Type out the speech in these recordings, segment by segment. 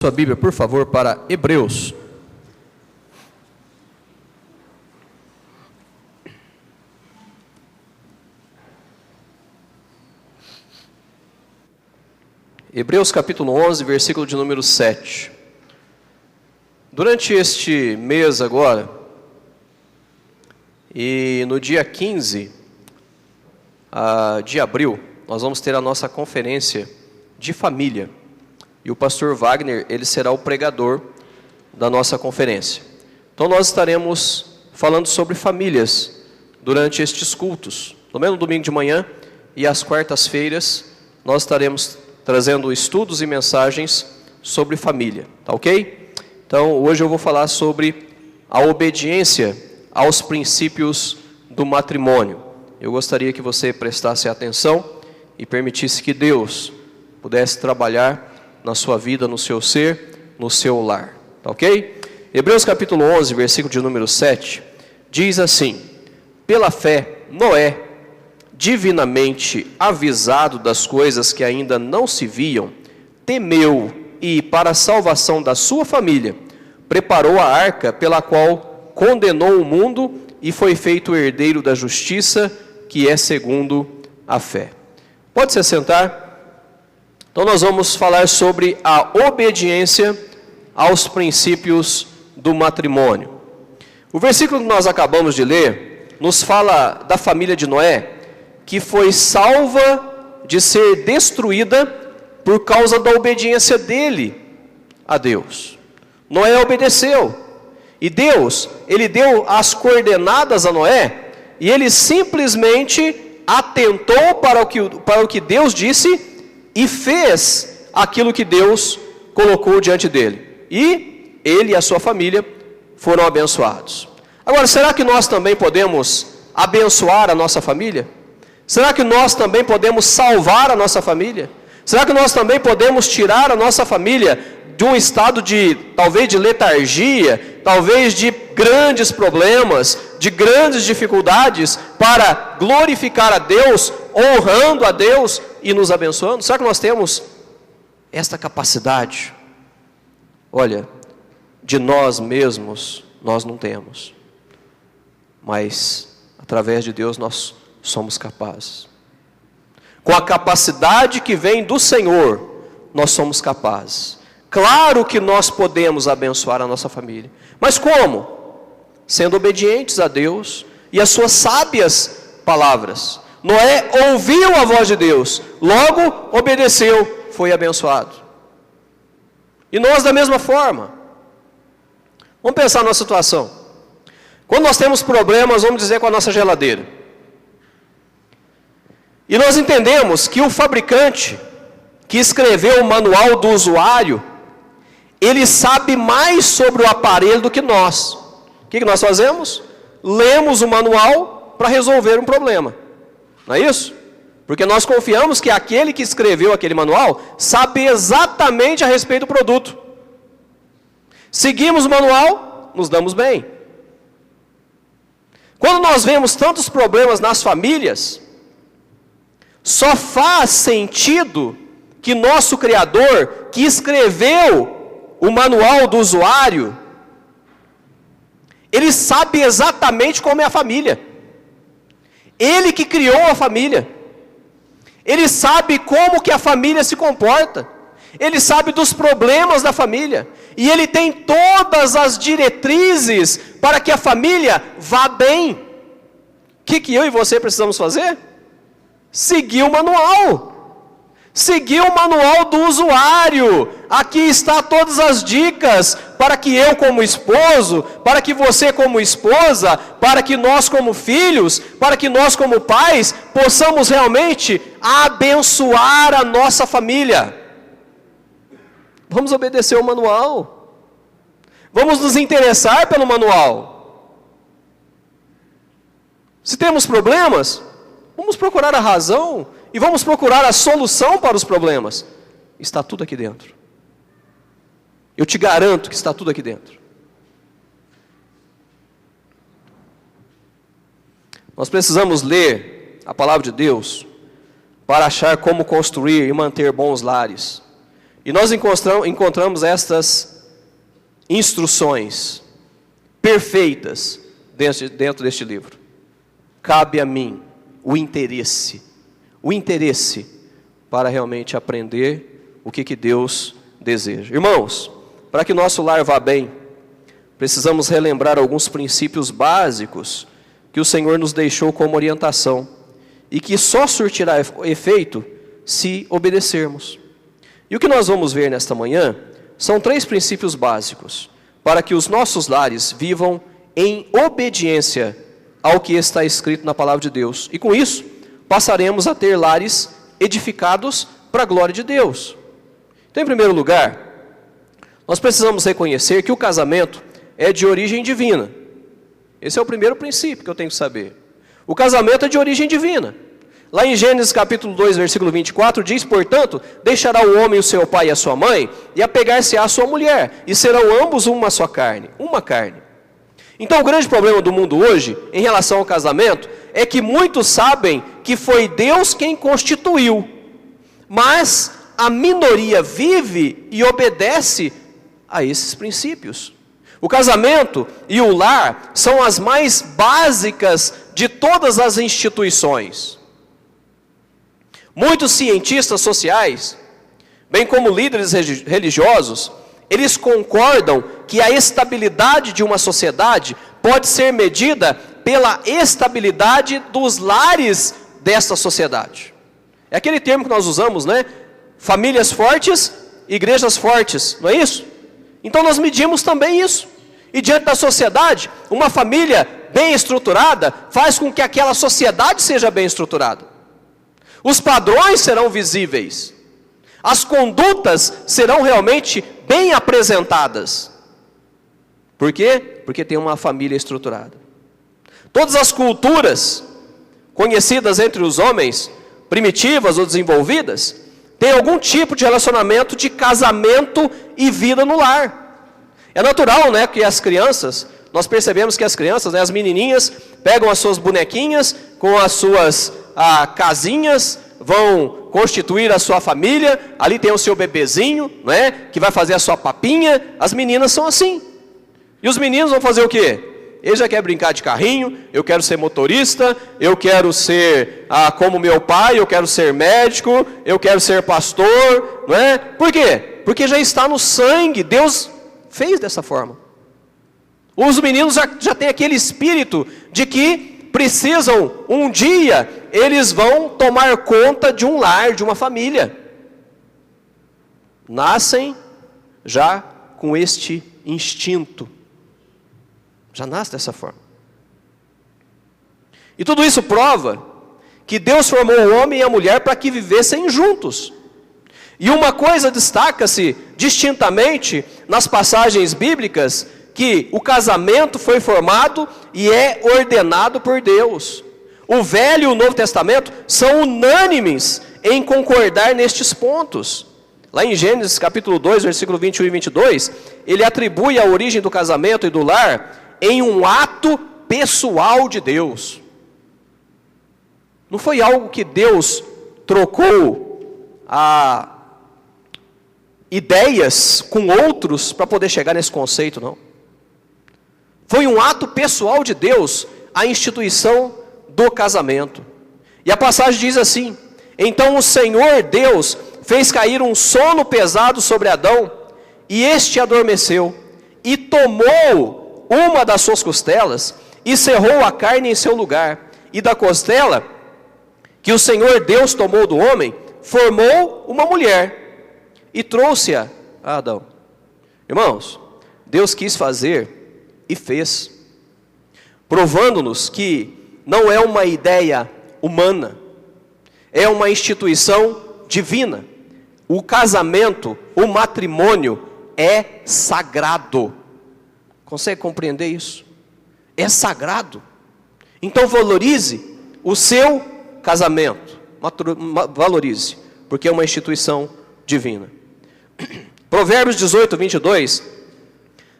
Sua Bíblia, por favor, para Hebreus. Hebreus capítulo 11, versículo de número 7. Durante este mês agora, e no dia 15 de abril, nós vamos ter a nossa conferência de família. E o pastor Wagner, ele será o pregador da nossa conferência. Então nós estaremos falando sobre famílias durante estes cultos. No domingo de manhã e às quartas-feiras, nós estaremos trazendo estudos e mensagens sobre família, tá ok? Então hoje eu vou falar sobre a obediência aos princípios do matrimônio. Eu gostaria que você prestasse atenção e permitisse que Deus pudesse trabalhar na sua vida, no seu ser, no seu lar, tá ok? Hebreus capítulo 11, versículo de número 7, diz assim: pela fé, Noé, divinamente avisado das coisas que ainda não se viam, temeu e, para a salvação da sua família, preparou a arca pela qual condenou o mundo e foi feito herdeiro da justiça, que é segundo a fé. Pode se assentar? Então nós vamos falar sobre a obediência aos princípios do matrimônio. O versículo que nós acabamos de ler nos fala da família de Noé, que foi salva de ser destruída por causa da obediência dele a Deus. Noé obedeceu, e Deus, ele deu as coordenadas a Noé, e ele simplesmente atentou para o que Deus disse, e fez aquilo que Deus colocou diante dele. E ele e a sua família foram abençoados. Agora, será que nós também podemos abençoar a nossa família? Será que nós também podemos salvar a nossa família? Será que nós também podemos tirar a nossa família de um estado talvez de letargia, talvez de grandes problemas, de grandes dificuldades, para glorificar a Deus, honrando a Deus e nos abençoando? Será que nós temos esta capacidade? Olha, de nós mesmos nós não temos, mas através de Deus nós somos capazes. Com a capacidade que vem do Senhor, nós somos capazes. Claro que nós podemos abençoar a nossa família. Mas como? Sendo obedientes a Deus e às suas sábias palavras. Noé ouviu a voz de Deus, logo obedeceu, foi abençoado. E nós da mesma forma. Vamos pensar na situação. Quando nós temos problemas, vamos dizer, com a nossa geladeira. E nós entendemos que o fabricante que escreveu o manual do usuário, ele sabe mais sobre o aparelho do que nós. O que nós fazemos? Lemos o manual para resolver um problema. Não é isso? Porque nós confiamos que aquele que escreveu aquele manual sabe exatamente a respeito do produto. Seguimos o manual, nos damos bem. Quando nós vemos tantos problemas nas famílias, só faz sentido que nosso Criador, que escreveu o manual do usuário, ele sabe exatamente como é a família. Ele que criou a família. Ele sabe como que a família se comporta. Ele sabe dos problemas da família. E ele tem todas as diretrizes para que a família vá bem. O que eu e você precisamos fazer? Seguir o manual. Seguir o manual do usuário. Aqui está todas as dicas para que eu como esposo, para que você como esposa, para que nós como filhos, para que nós como pais, possamos realmente abençoar a nossa família. Vamos obedecer o manual. Vamos nos interessar pelo manual. Se temos problemas, vamos procurar a razão e vamos procurar a solução para os problemas. Está tudo aqui dentro. Eu te garanto que está tudo aqui dentro. Nós precisamos ler a palavra de Deus para achar como construir e manter bons lares. E nós encontramos estas instruções perfeitas dentro deste livro. Cabe a mim o interesse para realmente aprender o que Deus deseja. Irmãos, para que nosso lar vá bem, precisamos relembrar alguns princípios básicos que o Senhor nos deixou como orientação e que só surtirá efeito se obedecermos. E o que nós vamos ver nesta manhã são 3 princípios básicos para que os nossos lares vivam em obediência ao que está escrito na palavra de Deus. E com isso, passaremos a ter lares edificados para a glória de Deus. Então, em primeiro lugar, nós precisamos reconhecer que o casamento é de origem divina. Esse é o primeiro princípio que eu tenho que saber. O casamento é de origem divina. Lá em Gênesis capítulo 2, versículo 24, diz, portanto, deixará o homem o seu pai e a sua mãe, e apegar-se-á à sua mulher, e serão ambos uma só carne, uma carne. Então o grande problema do mundo hoje, em relação ao casamento, é que muitos sabem que foi Deus quem constituiu, mas a minoria vive e obedece a esses princípios. O casamento e o lar são as mais básicas de todas as instituições. Muitos cientistas sociais, bem como líderes religiosos, eles concordam que a estabilidade de uma sociedade pode ser medida pela estabilidade dos lares desta sociedade. É aquele termo que nós usamos, né? Famílias fortes, igrejas fortes, não é isso? Então nós medimos também isso. E diante da sociedade, uma família bem estruturada faz com que aquela sociedade seja bem estruturada. Os padrões serão visíveis. As condutas serão realmente bem apresentadas. Por quê? Porque tem uma família estruturada. Todas as culturas conhecidas entre os homens, primitivas ou desenvolvidas, têm algum tipo de relacionamento de casamento e vida no lar. É natural, né, que as crianças, nós percebemos que as crianças, né, as menininhas, pegam as suas bonequinhas com as suas casinhas, vão constituir a sua família, ali tem o seu bebezinho, né, que vai fazer a sua papinha. As meninas são assim. E os meninos vão fazer o quê? Ele já quer brincar de carrinho, eu quero ser motorista, eu quero ser como meu pai, eu quero ser médico, eu quero ser pastor, não é? Por quê? Porque já está no sangue, Deus fez dessa forma. Os meninos já têm aquele espírito de que precisam, um dia, eles vão tomar conta de um lar, de uma família. Nascem já com este instinto. Já nasce dessa forma. E tudo isso prova que Deus formou o homem e a mulher para que vivessem juntos. E uma coisa destaca-se distintamente nas passagens bíblicas, que o casamento foi formado e é ordenado por Deus. O Velho e o Novo Testamento são unânimes em concordar nestes pontos. Lá em Gênesis capítulo 2, versículo 21 e 22, ele atribui a origem do casamento e do lar em um ato pessoal de Deus. Não foi algo que Deus trocou ideias com outros para poder chegar nesse conceito, não. Foi um ato pessoal de Deus, a instituição do casamento. E a passagem diz assim: então o Senhor Deus fez cair um sono pesado sobre Adão, e este adormeceu, e tomou uma das suas costelas, e cerrou a carne em seu lugar, e da costela que o Senhor Deus tomou do homem, formou uma mulher, e trouxe-a a Adão. Irmãos, Deus quis fazer e fez, provando-nos que não é uma ideia humana, é uma instituição divina. O casamento, o matrimônio é sagrado. Consegue compreender isso? É sagrado. Então valorize o seu casamento, valorize, porque é uma instituição divina. Provérbios 18, 22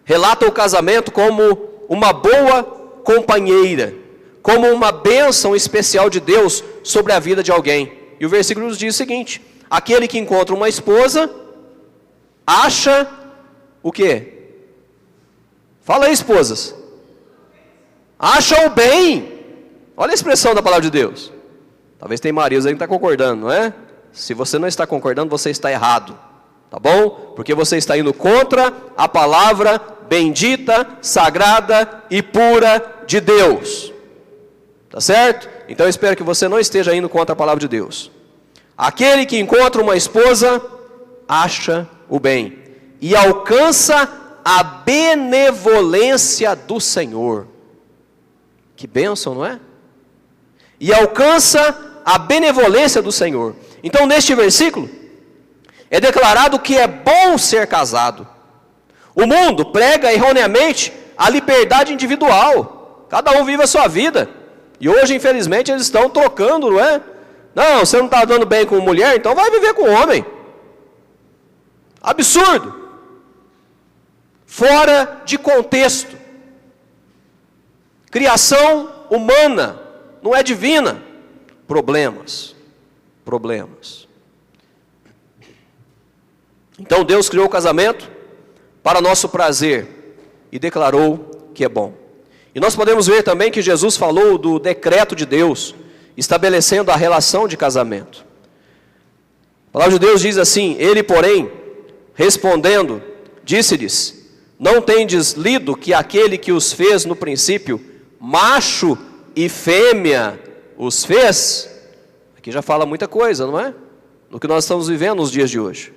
relata o casamento como uma boa companheira, como uma bênção especial de Deus sobre a vida de alguém. E o versículo nos diz o seguinte: aquele que encontra uma esposa, acha o quê? Fala aí, esposas. Acha o bem. Olha a expressão da palavra de Deus. Talvez tem maridos aí que estão concordando, não é? Se você não está concordando, você está errado. Tá bom? Porque você está indo contra a palavra bendita, sagrada e pura de Deus. Tá certo? Então eu espero que você não esteja indo contra a palavra de Deus. Aquele que encontra uma esposa, acha o bem e alcança a benevolência do Senhor. Que bênção, não é? E alcança a benevolência do Senhor. Então, neste versículo, é declarado que é bom ser casado. O mundo prega erroneamente a liberdade individual. Cada um vive a sua vida. E hoje, infelizmente, eles estão trocando, não é? Não, você não está dando bem com mulher, então vai viver com homem. Absurdo. Fora de contexto. Criação humana, não é divina. Problemas. Então Deus criou o casamento para nosso prazer e declarou que é bom. E nós podemos ver também que Jesus falou do decreto de Deus, estabelecendo a relação de casamento. A palavra de Deus diz assim: ele, porém, respondendo, disse-lhes: não tendes lido que aquele que os fez no princípio, macho e fêmea os fez? Aqui já fala muita coisa, não é? No que nós estamos vivendo nos dias de hoje.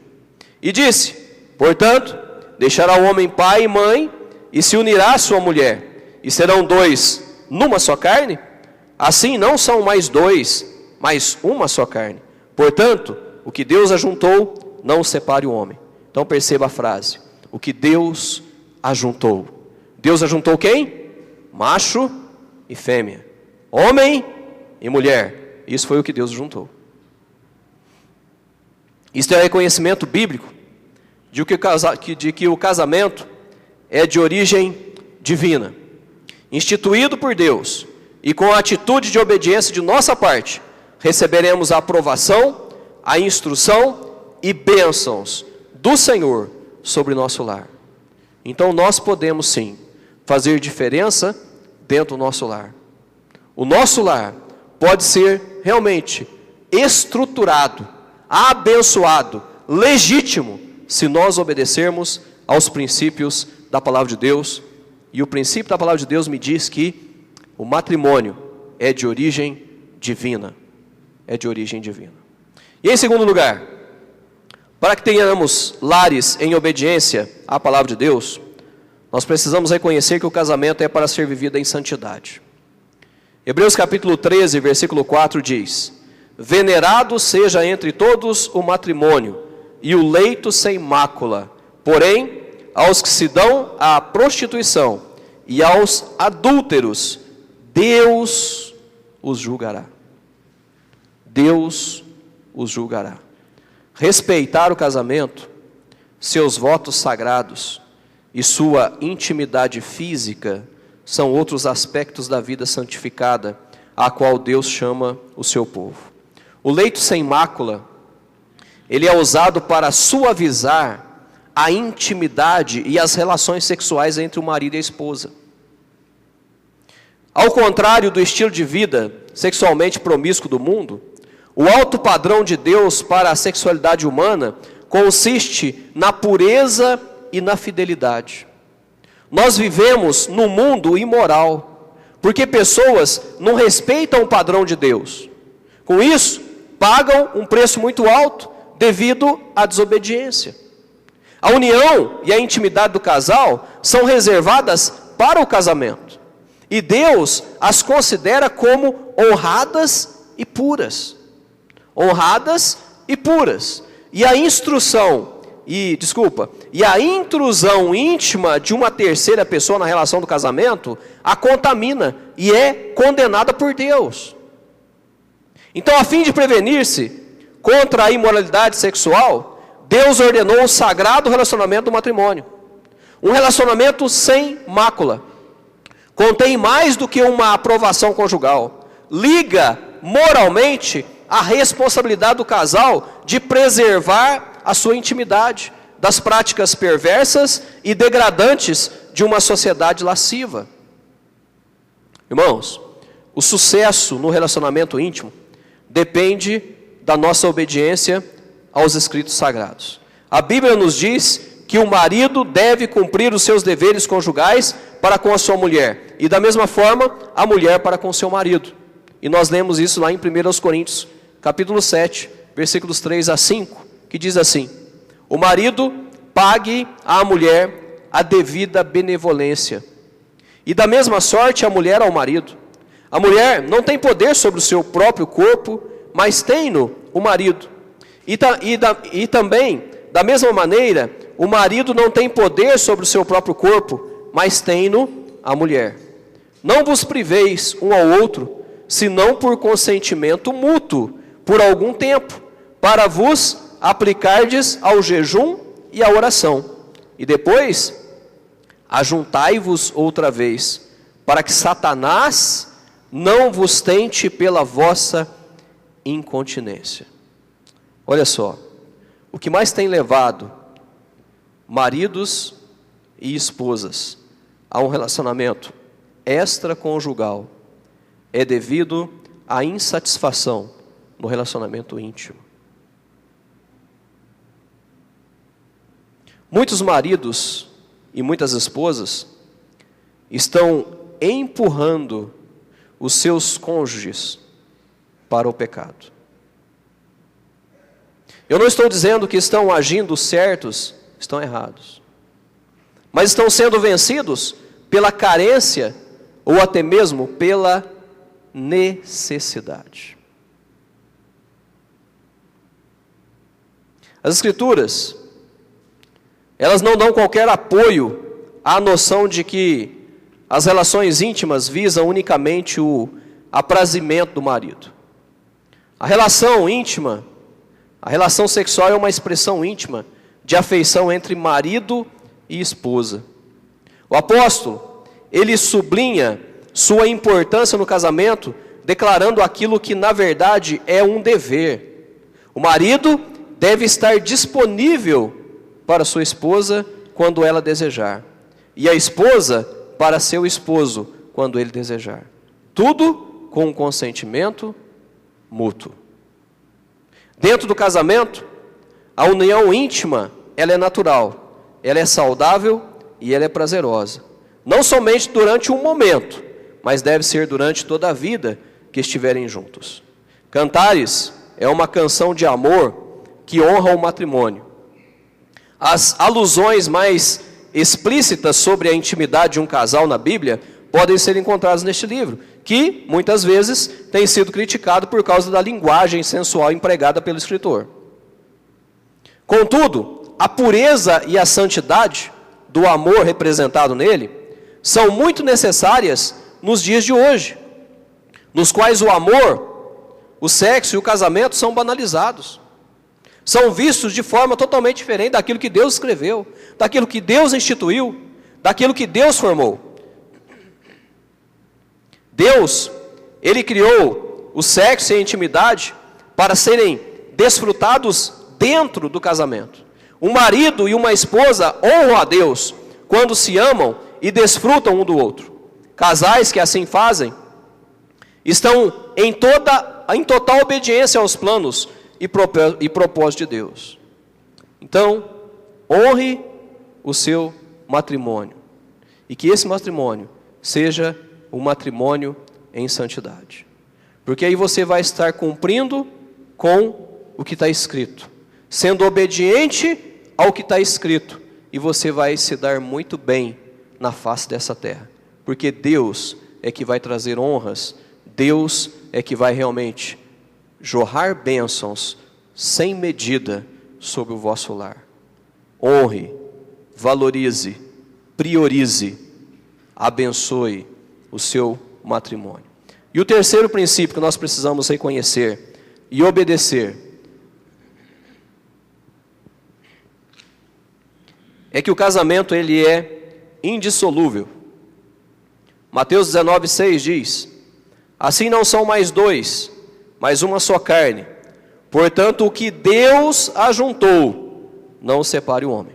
E disse: portanto, deixará o homem pai e mãe, e se unirá à sua mulher, e serão dois numa só carne? Assim não são mais dois, mas uma só carne. Portanto, o que Deus ajuntou, não separe o homem. Então perceba a frase: o que Deus ajuntou. Deus ajuntou quem? Macho e fêmea, homem e mulher. Isso foi o que Deus juntou. Isto é reconhecimento bíblico de que o casamento é de origem divina, instituído por Deus, e com a atitude de obediência de nossa parte, receberemos a aprovação, a instrução e bênçãos do Senhor sobre nosso lar. Então nós podemos sim fazer diferença dentro do nosso lar. O nosso lar pode ser realmente estruturado, abençoado, legítimo, se nós obedecermos aos princípios da palavra de Deus. E o princípio da palavra de Deus me diz que o matrimônio é de origem divina. É de origem divina. E em segundo lugar, para que tenhamos lares em obediência à palavra de Deus, nós precisamos reconhecer que o casamento é para ser vivido em santidade. Hebreus capítulo 13, versículo 4 diz: venerado seja entre todos o matrimônio e o leito sem mácula, porém, aos que se dão à prostituição e aos adúlteros, Deus os julgará. Deus os julgará. Respeitar o casamento, seus votos sagrados e sua intimidade física são outros aspectos da vida santificada, a qual Deus chama o seu povo. O leito sem mácula, ele é usado para suavizar a intimidade e as relações sexuais entre o marido e a esposa. Ao contrário do estilo de vida sexualmente promíscuo do mundo, o alto padrão de Deus para a sexualidade humana consiste na pureza e na fidelidade. Nós vivemos num mundo imoral, porque pessoas não respeitam o padrão de Deus. Com isso, pagam um preço muito alto devido à desobediência. A união e a intimidade do casal são reservadas para o casamento. E Deus as considera como honradas e puras. Honradas e puras. E a intrusão íntima de uma terceira pessoa na relação do casamento a contamina e é condenada por Deus. Então, a fim de prevenir-se contra a imoralidade sexual, Deus ordenou o sagrado relacionamento do matrimônio. Um relacionamento sem mácula. Contém mais do que uma aprovação conjugal. Liga moralmente a responsabilidade do casal de preservar a sua intimidade, das práticas perversas e degradantes de uma sociedade lasciva. Irmãos, o sucesso no relacionamento íntimo depende da nossa obediência aos escritos sagrados. A Bíblia nos diz que o marido deve cumprir os seus deveres conjugais para com a sua mulher, e da mesma forma, a mulher para com o seu marido. E nós lemos isso lá em 1 Coríntios, capítulo 7, versículos 3 a 5, que diz assim: o marido pague à mulher a devida benevolência, e da mesma sorte a mulher ao marido. A mulher não tem poder sobre o seu próprio corpo, mas tem-no o marido. E também, da mesma maneira, o marido não tem poder sobre o seu próprio corpo, mas tem-no a mulher. Não vos priveis um ao outro, senão por consentimento mútuo, por algum tempo, para vos aplicardes ao jejum e à oração. E depois, ajuntai-vos outra vez, para que Satanás não vos tente pela vossa incontinência. Olha só, o que mais tem levado maridos e esposas a um relacionamento extraconjugal é devido à insatisfação no relacionamento íntimo. Muitos maridos e muitas esposas estão empurrando os seus cônjuges para o pecado. Eu não estou dizendo que estão agindo certos, estão errados. Mas estão sendo vencidos pela carência ou até mesmo pela necessidade. As Escrituras, elas não dão qualquer apoio à noção de que as relações íntimas visam unicamente o aprazimento do marido. A relação íntima, a relação sexual é uma expressão íntima de afeição entre marido e esposa. O apóstolo, ele sublinha sua importância no casamento, declarando aquilo que na verdade é um dever. O marido deve estar disponível para sua esposa quando ela desejar, e a esposa para seu esposo quando ele desejar. Tudo com um consentimento mútuo. Dentro do casamento, a união íntima, ela é natural, ela é saudável e ela é prazerosa. Não somente durante um momento, mas deve ser durante toda a vida que estiverem juntos. Cantares é uma canção de amor que honra o matrimônio. As alusões mais explícitas sobre a intimidade de um casal na Bíblia podem ser encontradas neste livro, que muitas vezes tem sido criticado por causa da linguagem sensual empregada pelo escritor. Contudo, a pureza e a santidade do amor representado nele são muito necessárias nos dias de hoje, nos quais o amor, o sexo e o casamento são banalizados. São vistos de forma totalmente diferente daquilo que Deus escreveu, daquilo que Deus instituiu, daquilo que Deus formou. Deus, Ele criou o sexo e a intimidade para serem desfrutados dentro do casamento. Um marido e uma esposa honram a Deus quando se amam e desfrutam um do outro. Casais que assim fazem estão em total obediência aos planos e propósito de Deus. Então, honre o seu matrimônio, e que esse matrimônio seja um matrimônio em santidade, porque aí você vai estar cumprindo com o que está escrito, sendo obediente ao que está escrito, e você vai se dar muito bem na face dessa terra, porque Deus é que vai trazer honras, Deus é que vai realmente jorrar bênçãos sem medida sobre o vosso lar. Honre, valorize, priorize, abençoe o seu matrimônio. E o terceiro princípio que nós precisamos reconhecer e obedecer é que o casamento ele é indissolúvel. Mateus 19:6 diz: assim não são mais dois, mas uma só carne. Portanto, o que Deus ajuntou, não separe o homem.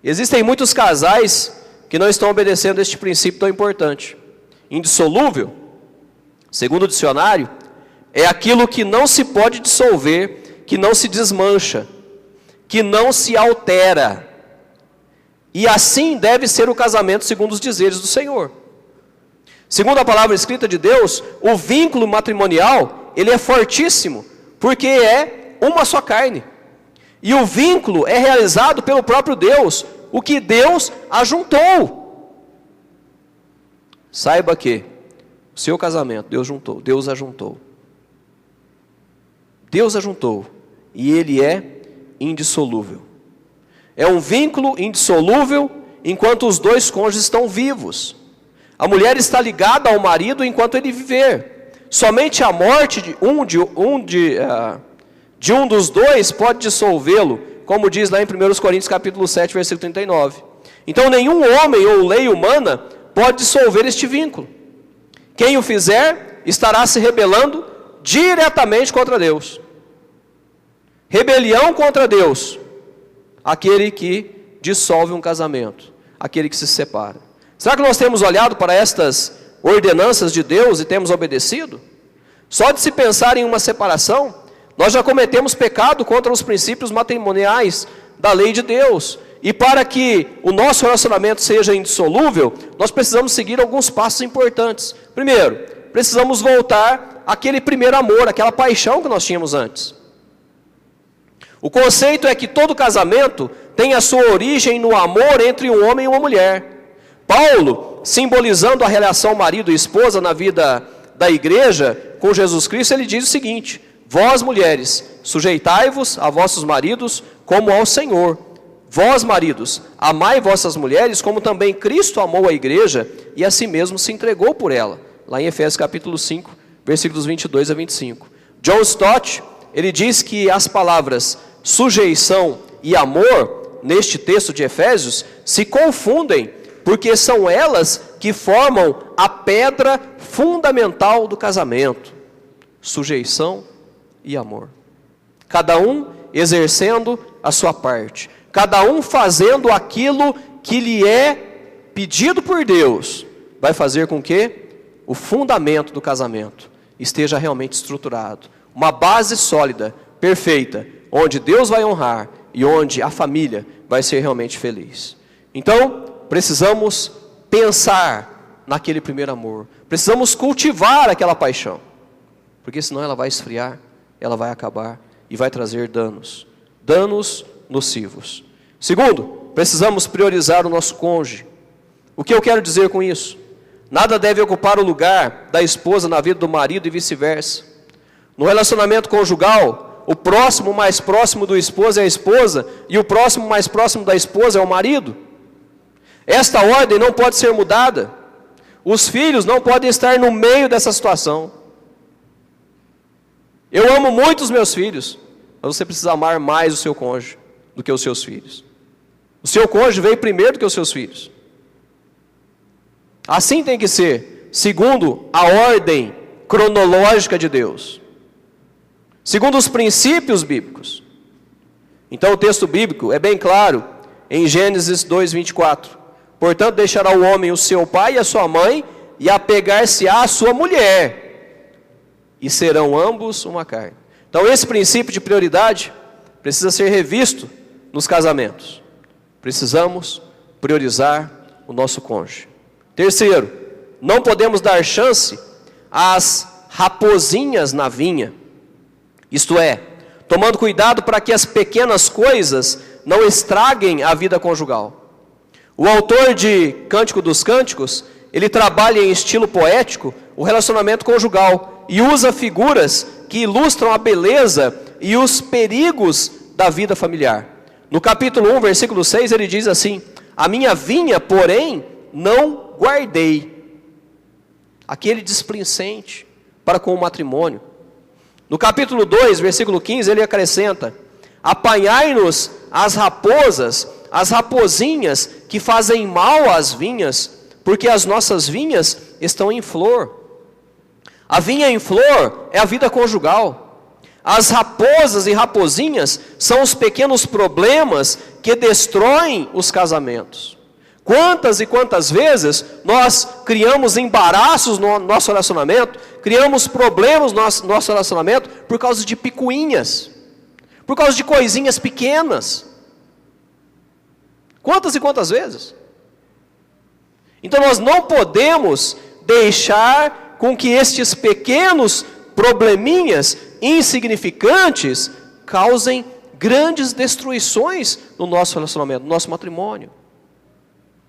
Existem muitos casais que não estão obedecendo este princípio tão importante. Indissolúvel, segundo o dicionário, é aquilo que não se pode dissolver, que não se desmancha, que não se altera. E assim deve ser o casamento segundo os dizeres do Senhor. Segundo a palavra escrita de Deus, o vínculo matrimonial, ele é fortíssimo, porque é uma só carne. E o vínculo é realizado pelo próprio Deus, o que Deus ajuntou. Saiba que o seu casamento, Deus ajuntou. Deus ajuntou, e ele é indissolúvel. É um vínculo indissolúvel enquanto os dois cônjuges estão vivos. A mulher está ligada ao marido enquanto ele viver. Somente a morte de um dos dois pode dissolvê-lo, como diz lá em 1 Coríntios capítulo 7, versículo 39. Então nenhum homem ou lei humana pode dissolver este vínculo. Quem o fizer estará se rebelando diretamente contra Deus. Rebelião contra Deus, aquele que dissolve um casamento, aquele que se separa. Será que nós temos olhado para estas ordenanças de Deus e temos obedecido? Só de se pensar em uma separação, nós já cometemos pecado contra os princípios matrimoniais da lei de Deus. E para que o nosso relacionamento seja indissolúvel, nós precisamos seguir alguns passos importantes. Primeiro, precisamos voltar àquele primeiro amor, aquela paixão que nós tínhamos antes. O conceito é que todo casamento tem a sua origem no amor entre um homem e uma mulher. Paulo, simbolizando a relação marido e esposa na vida da igreja com Jesus Cristo, ele diz o seguinte: vós mulheres, sujeitai-vos a vossos maridos como ao Senhor. Vós maridos, amai vossas mulheres como também Cristo amou a igreja e a si mesmo se entregou por ela. Lá em Efésios capítulo 5, versículos 22 a 25. John Stott, ele diz que as palavras sujeição e amor, neste texto de Efésios, se confundem, porque são elas que formam a pedra fundamental do casamento. Sujeição e amor. Cada um exercendo a sua parte. Cada um fazendo aquilo que lhe é pedido por Deus. Vai fazer com que o fundamento do casamento esteja realmente estruturado. Uma base sólida, perfeita, onde Deus vai honrar e onde a família vai ser realmente feliz. Então, precisamos pensar naquele primeiro amor. Precisamos cultivar aquela paixão. Porque senão ela vai esfriar, ela vai acabar e vai trazer danos. Danos nocivos. Segundo, precisamos priorizar o nosso cônjuge. O que eu quero dizer com isso? Nada deve ocupar o lugar da esposa na vida do marido e vice-versa. No relacionamento conjugal, o próximo mais próximo do esposo é a esposa e o próximo mais próximo da esposa é o marido. Esta ordem não pode ser mudada. Os filhos não podem estar no meio dessa situação. Eu amo muito os meus filhos, mas você precisa amar mais o seu cônjuge do que os seus filhos. O seu cônjuge veio primeiro do que os seus filhos. Assim tem que ser, segundo a ordem cronológica de Deus. Segundo os princípios bíblicos. Então o texto bíblico é bem claro em Gênesis 2:24. Portanto, deixará o homem o seu pai e a sua mãe e apegar-se-á à sua mulher, e serão ambos uma carne. Então esse princípio de prioridade precisa ser revisto nos casamentos. Precisamos priorizar o nosso cônjuge. Terceiro, não podemos dar chance às raposinhas na vinha. Isto é, tomando cuidado para que as pequenas coisas não estraguem a vida conjugal. O autor de Cântico dos Cânticos, ele trabalha em estilo poético o relacionamento conjugal e usa figuras que ilustram a beleza e os perigos da vida familiar. No capítulo 1, versículo 6, ele diz assim: a minha vinha, porém, não guardei. Aquele displicente para com o matrimônio. No capítulo 2, versículo 15, ele acrescenta: apanhai-nos as raposas, as raposinhas que fazem mal às vinhas, porque as nossas vinhas estão em flor. A vinha em flor é a vida conjugal. As raposas e raposinhas são os pequenos problemas que destroem os casamentos. Quantas e quantas vezes nós criamos embaraços no nosso relacionamento, criamos problemas no nosso relacionamento por causa de picuinhas, por causa de coisinhas pequenas. Quantas e quantas vezes? Então nós não podemos deixar com que estes pequenos probleminhas insignificantes causem grandes destruições no nosso relacionamento, no nosso matrimônio.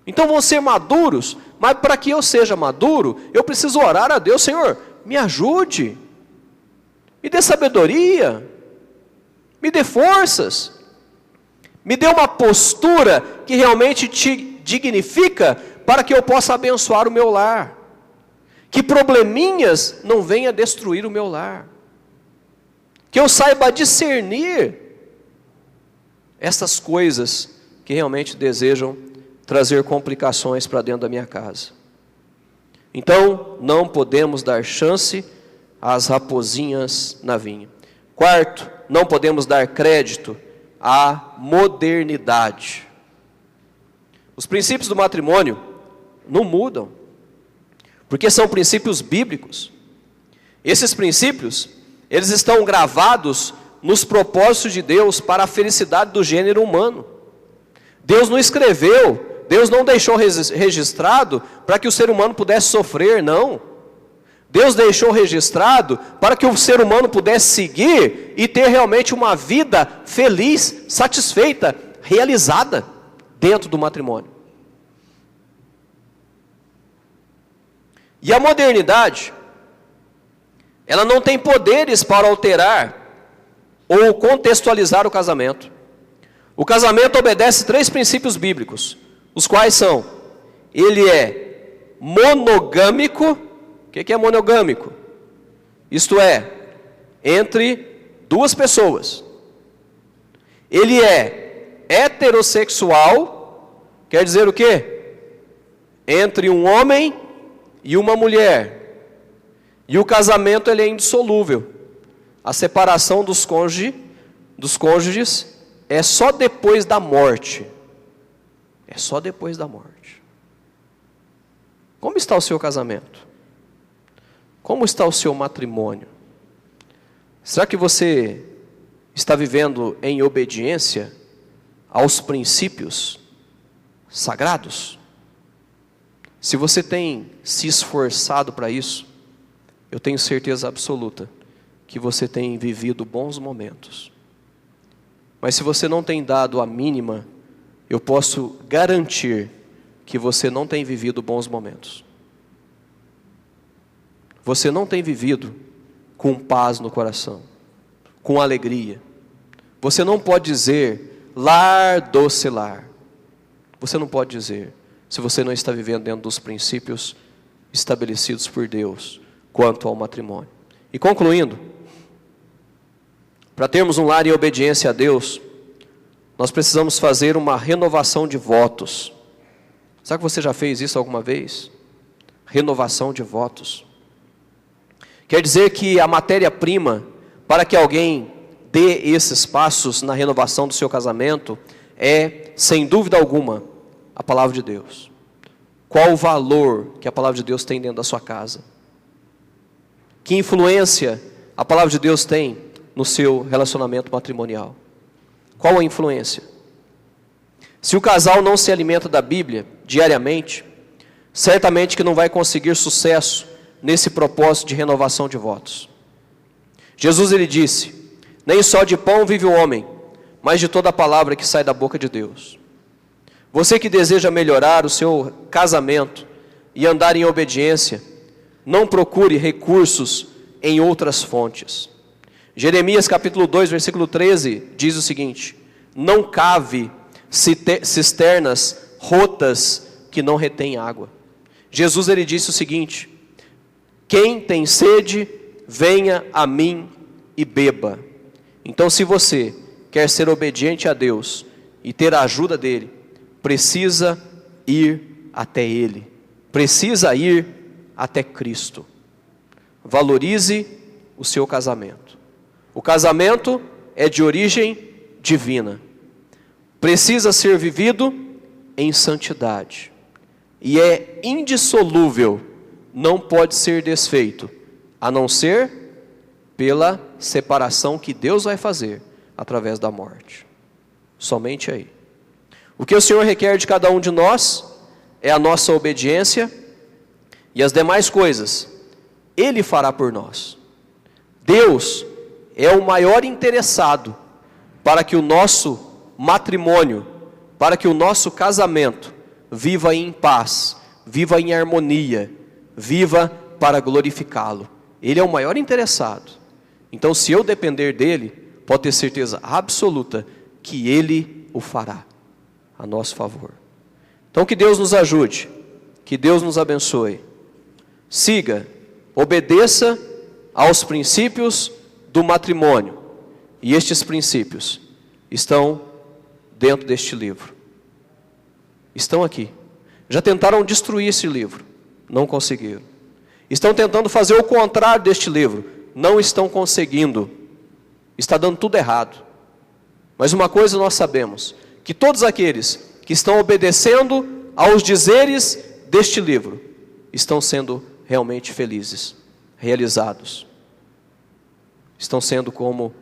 Então vão ser maduros, mas para que eu seja maduro, eu preciso orar a Deus: Senhor, me ajude, me dê sabedoria, me dê forças, me dê uma postura que realmente te dignifica, para que eu possa abençoar o meu lar, que probleminhas não venham destruir o meu lar, que eu saiba discernir essas coisas que realmente desejam trazer complicações para dentro da minha casa. Então, não podemos dar chance às raposinhas na vinha. Quarto, não podemos dar crédito à modernidade. Os princípios do matrimônio não mudam, porque são princípios bíblicos. Esses princípios, eles estão gravados nos propósitos de Deus para a felicidade do gênero humano. Deus não escreveu, Deus não deixou registrado para que o ser humano pudesse sofrer, não. Deus deixou registrado para que o ser humano pudesse seguir e ter realmente uma vida feliz, satisfeita, realizada dentro do matrimônio. E a modernidade, ela não tem poderes para alterar ou contextualizar o casamento. O casamento obedece 3 princípios bíblicos, os quais são: ele é monogâmico. O que é monogâmico? Isto é, entre 2 pessoas. Ele é heterossexual, quer dizer o quê? Entre um homem e uma mulher. E o casamento, ele é indissolúvel. A separação dos cônjuges é só depois da morte. É só depois da morte. Como está o seu casamento? Como está o seu matrimônio? Será que você está vivendo em obediência aos princípios sagrados? Se você tem se esforçado para isso, eu tenho certeza absoluta que você tem vivido bons momentos. Mas se você não tem dado a mínima, eu posso garantir que você não tem vivido bons momentos. Você não tem vivido com paz no coração, com alegria. Você não pode dizer lar doce lar. Você não pode dizer, se você não está vivendo dentro dos princípios estabelecidos por Deus quanto ao matrimônio. E concluindo, para termos um lar em obediência a Deus, nós precisamos fazer uma renovação de votos. Sabe que você já fez isso alguma vez? Renovação de votos. Quer dizer que a matéria-prima para que alguém dê esses passos na renovação do seu casamento é, sem dúvida alguma, a palavra de Deus. Qual o valor que a palavra de Deus tem dentro da sua casa? Que influência a palavra de Deus tem no seu relacionamento matrimonial? Qual a influência? Se o casal não se alimenta da Bíblia diariamente, certamente que não vai conseguir sucesso nesse propósito de renovação de votos. Jesus, ele disse: nem só de pão vive o homem, mas de toda a palavra que sai da boca de Deus. Você que deseja melhorar o seu casamento e andar em obediência, não procure recursos em outras fontes. Jeremias capítulo 2, versículo 13, diz o seguinte: não cave cisternas rotas que não retêm água. Jesus, ele disse o seguinte: quem tem sede, venha a mim e beba. Então, se você quer ser obediente a Deus e ter a ajuda dele, precisa ir até ele, precisa ir até Cristo. Valorize o seu casamento. O casamento é de origem divina. Precisa ser vivido em santidade. E é indissolúvel, não pode ser desfeito, a não ser pela separação que Deus vai fazer através da morte. Somente aí. O que o Senhor requer de cada um de nós é a nossa obediência, e as demais coisas Ele fará por nós. Deus é o maior interessado para que o nosso matrimônio, para que o nosso casamento viva em paz, viva em harmonia, viva para glorificá-lo. Ele é o maior interessado. Então, se eu depender dele, pode ter certeza absoluta que ele o fará a nosso favor. Então, que Deus nos ajude, que Deus nos abençoe. Siga, obedeça aos princípios do matrimônio. E estes princípios estão dentro deste livro. Estão aqui. Já tentaram destruir esse livro, não conseguiram. Estão tentando fazer o contrário deste livro, não estão conseguindo. Está dando tudo errado. Mas uma coisa nós sabemos, que todos aqueles que estão obedecendo aos dizeres deste livro, estão sendo realmente felizes, realizados. Estão sendo como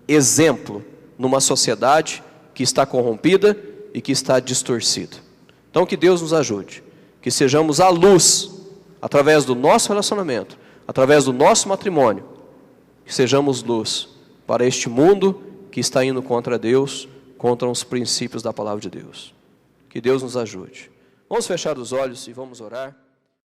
exemplo numa sociedade que está corrompida e que está distorcida. Então que Deus nos ajude, que sejamos a luz, através do nosso relacionamento, através do nosso matrimônio, que sejamos luz para este mundo que está indo contra Deus, contra os princípios da palavra de Deus. Que Deus nos ajude. Vamos fechar os olhos e vamos orar.